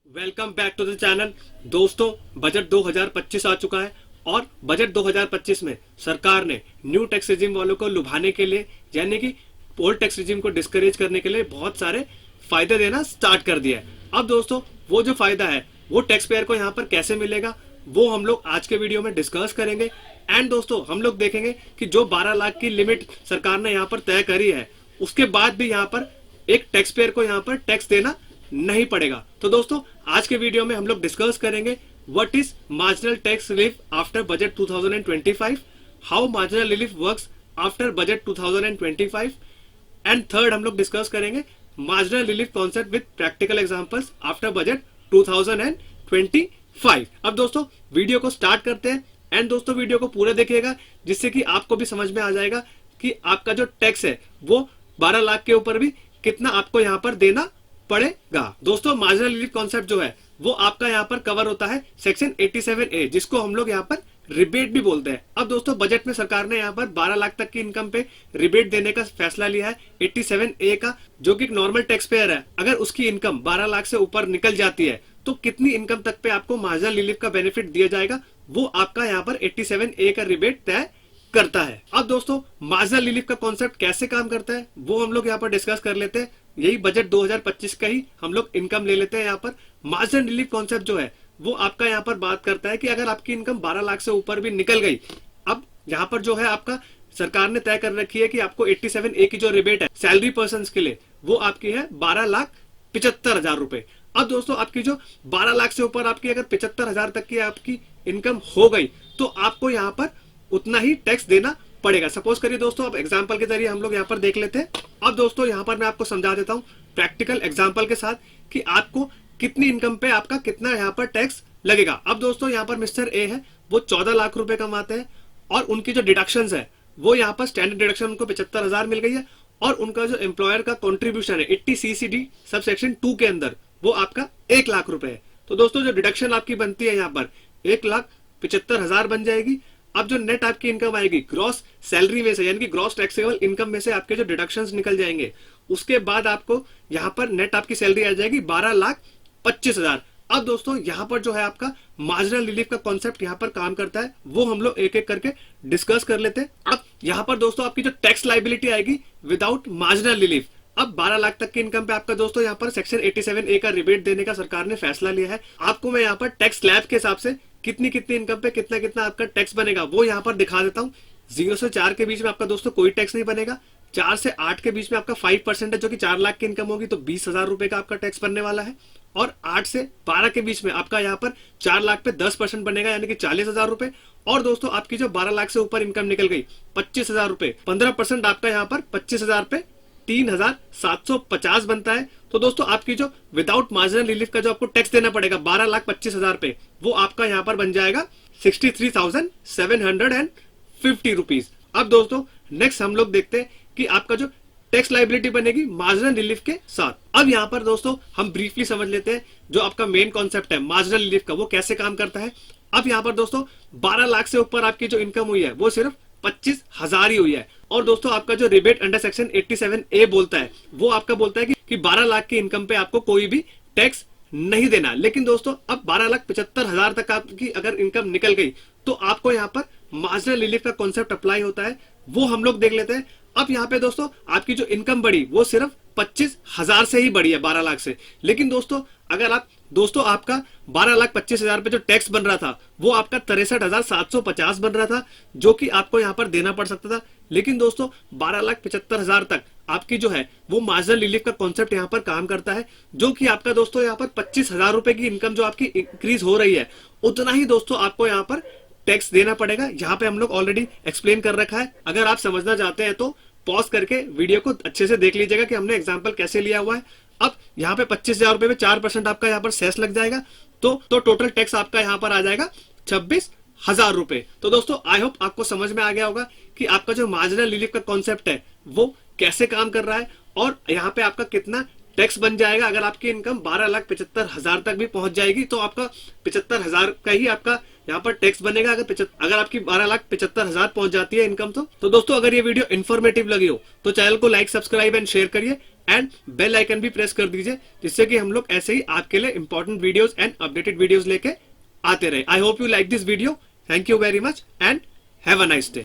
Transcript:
Welcome back to the channel. दोस्तों, budget 2025 आ चुका है और बजट 2025 में सरकार ने न्यू टैक्स रिजीम वालों को लुभाने के लिए यानी कि ओल्ड टैक्स रिजीम को डिस्करेज करने के लिए बहुत सारे फायदे देना स्टार्ट कर दिया है। अब दोस्तों, वो जो फायदा है वो टैक्स पेयर को यहाँ पर कैसे मिलेगा वो हम लोग आज के वीडियो में डिस्कस करेंगे। एंड दोस्तों, हम लोग देखेंगे कि जो 12 लाख की लिमिट सरकार ने यहाँ पर तय करी है उसके बाद भी यहाँ पर एक टैक्स पेयर को यहाँ पर टैक्स देना नहीं पड़ेगा। तो दोस्तों, आज के वीडियो में हम लोग डिस्कस करेंगे what is marginal tax relief after budget 2025, how marginal relief works after budget 2025 and third हम लोग डिस्कस करेंगे marginal relief concept with practical examples after budget 2025। अब दोस्तों, वीडियो को स्टार्ट करते हैं एंड दोस्तों वीडियो को पूरा देखिएगा जिससे कि आपको भी समझ में आ जाएगा कि आपका जो टैक्स है वो 12 लाख के ऊपर भी कितना आपको यहाँ पर देना पड़ेगा। दोस्तों, मार्जिनल रिलीफ कॉन्सेप्ट जो है वो आपका यहाँ पर कवर होता है सेक्शन 87A, जिसको हम लोग यहाँ पर रिबेट भी बोलते हैं। अब दोस्तों, बजट में सरकार ने यहाँ पर 12 लाख तक की इनकम पे रिबेट देने का फैसला लिया है 87A का, जो कि एक नॉर्मल टैक्स पेयर है। अगर उसकी इनकम 12 लाख से ऊपर निकल जाती है तो कितनी इनकम तक पे आपको मार्जिनल रिलीफ का बेनिफिट दिया जाएगा वो आपका यहाँ पर 87A का रिबेट तय करता है। अब दोस्तों, मार्जिनल रिलीफ का कॉन्सेप्ट कैसे काम करता है वो हम लोग यहाँ पर डिस्कस कर लेते हैं। यही बजट 2025 का ही हम लोग इनकम ले लेते हैं। यहाँ पर मार्जिनल रिलीफ कॉन्सेप्ट जो है वो आपका यहाँ पर बात करता है कि अगर आपकी इनकम 12 लाख से ऊपर भी निकल गई, अब यहाँ पर जो है आपका सरकार ने तय कर रखी है कि आपको 87A की जो रिबेट है सैलरी पर्सन के लिए वो आपकी है 12,75,000 रुपए। अब दोस्तों, आपकी जो 12 लाख से ऊपर आपकी अगर 75,000 तक की आपकी इनकम हो गई तो आपको यहाँ पर उतना ही टैक्स देना पड़ेगा। सपोज करिए दोस्तों, अब एग्जांपल के जरिए हम लोग यहाँ पर देख लेते हैं। अब दोस्तों, यहाँ पर मैं आपको समझा देता हूँ प्रैक्टिकल एग्जांपल के साथ कि आपको कितनी इनकम पे आपका कितना यहाँ पर टैक्स लगेगा। अब दोस्तों, यहाँ पर मिस्टर ए है, वो 14 लाख रुपए कमाते हैं और उनकी जो डिडक्शन है वो यहाँ पर स्टैंडर्ड डिडक्शन उनको 75,000 मिल गई है और उनका जो एम्प्लॉयर का कॉन्ट्रीब्यूशन है 80CCD सब सेक्शन 2 के अंदर वो आपका 1 लाख रुपए है। तो दोस्तों, जो डिडक्शन आपकी बनती है यहाँ पर 1,75,000 बन जाएगी। अब जो नेट आपकी इनकम आएगी ग्रॉस सैलरी में से यानी कि ग्रॉस टैक्सेबल इनकम में से आपके जो डिडक्शंस निकल जाएंगे उसके बाद आपको यहाँ पर नेट आपकी सैलरी आ जाएगी 12,25,000। अब दोस्तों, यहाँ पर जो है आपका मार्जिनल रिलीफ का कॉन्सेप्ट यहाँ पर काम करता है वो हम लोग एक एक करके डिस्कस कर लेते हैं। अब यहाँ पर दोस्तों आपकी जो टैक्स लाइबिलिटी आएगी विदाउट मार्जिनल रिलीफ। अब 12 लाख तक की इनकम पे आपका दोस्तों यहाँ पर सेक्शन 87A का रिबेट देने का सरकार ने फैसला लिया है। आपको मैं यहाँ पर टैक्स स्लैब के हिसाब से कितनी कितनी इनकम पे कितना कितना आपका टैक्स बनेगा वो यहाँ पर दिखा देता हूँ। 0 से 4 के बीच में आपका दोस्तों कोई टैक्स नहीं बनेगा। 4 से 8 के बीच में आपका 5% है, जो कि 4 लाख की इनकम होगी तो 20,000 रुपए का आपका टैक्स बनने वाला है। और 8 से 12 के बीच में आपका यहाँ पर 4 लाख पे 10% बनेगा यानी कि 40,000 रुपए। और दोस्तों, आपकी जो 12 लाख से ऊपर इनकम निकल गई 25,000 रुपए, 15% आपका यहाँ पर 25,000 पे 3,750 बनता है। तो दोस्तों, आपकी जो विदाउट मार्जिनल रिलीफ का जो आपको टैक्स देना पड़ेगा 12,25,000 पे वो आपका यहाँ पर बन जाएगा 63,750 रुपीज। अब दोस्तों, नेक्स्ट हम लोग देखते हैं कि आपका जो टैक्स लाइबिलिटी बनेगी मार्जिनल रिलीफ के साथ। अब यहाँ पर दोस्तों हम ब्रीफली समझ लेते हैं जो आपका मेन कॉन्सेप्ट है मार्जिनल रिलीफ का वो कैसे काम करता है। अब यहाँ पर दोस्तों 12 लाख से ऊपर आपकी जो इनकम हुई है वो सिर्फ 25,000 ही हुई है। और दोस्तों, आपका जो रिबेट अंडर सेक्शन 87A बोलता है वो आपका बोलता है कि 12 लाख की इनकम पे आपको कोई भी टैक्स नहीं देना। लेकिन दोस्तों, अब 12,75,000 तक आपकी अगर इनकम निकल गई तो आपको यहाँ पर मार्जिनल रिलीफ का कॉन्सेप्ट अप्लाई होता है, वो हम लोग देख लेते हैं। अब यहाँ पे दोस्तों आपकी जो इनकम बढ़ी वो सिर्फ 25,000 से ही बढ़ी है 12 लाख से। लेकिन दोस्तों, अगर आप दोस्तों आपका 12,25,000 पे जो टैक्स बन रहा था वो आपका 63,750 बन रहा था, जो कि आपको यहाँ पर देना पड़ सकता था। लेकिन दोस्तों 12,75,000 तक आपकी जो है वो मार्जिनल रिलीफ का कॉन्सेप्ट यहाँ पर काम करता है, जो कि आपका दोस्तों यहाँ पर 25,000 रुपए की इनकम जो आपकी इंक्रीज हो रही है उतना ही दोस्तों आपको यहाँ पर टैक्स देना पड़ेगा। यहाँ पे हम लोग ऑलरेडी एक्सप्लेन कर रखा है। अगर आप समझना चाहते हैं तो पॉज करके वीडियो को अच्छे से देख लीजिएगा कि हमने एग्जाम्पल कैसे लिया हुआ है। अब यहाँ पे 25,000 रुपए में 4% आपका यहाँ पर सेस लग जाएगा तो टोटल टैक्स आपका यहाँ पर आ जाएगा 26,000 रुपए। तो दोस्तों, आई होप आपको समझ में आ गया होगा कि आपका जो मार्जिनल रिलीफ का कॉन्सेप्ट है वो कैसे काम कर रहा है और यहाँ पे आपका कितना टैक्स बन जाएगा। अगर आपकी इनकम 12,75,000 तक भी पहुंच जाएगी तो आपका 75,000 का ही आपका यहाँ पर टैक्स बनेगा। अगर आपकी 12,75,000 पहुंच जाती है इनकम तो दोस्तों, अगर ये वीडियो इन्फॉर्मेटिव लगी हो तो चैनल को लाइक, सब्सक्राइब एंड शेयर करिए एंड बेल आइकन भी प्रेस कर दीजिए, जिससे कि हम लोग ऐसे ही आपके लिए important videos and updated videos लेके आते रहे। I hope you like this video. Thank you very much and have a nice day.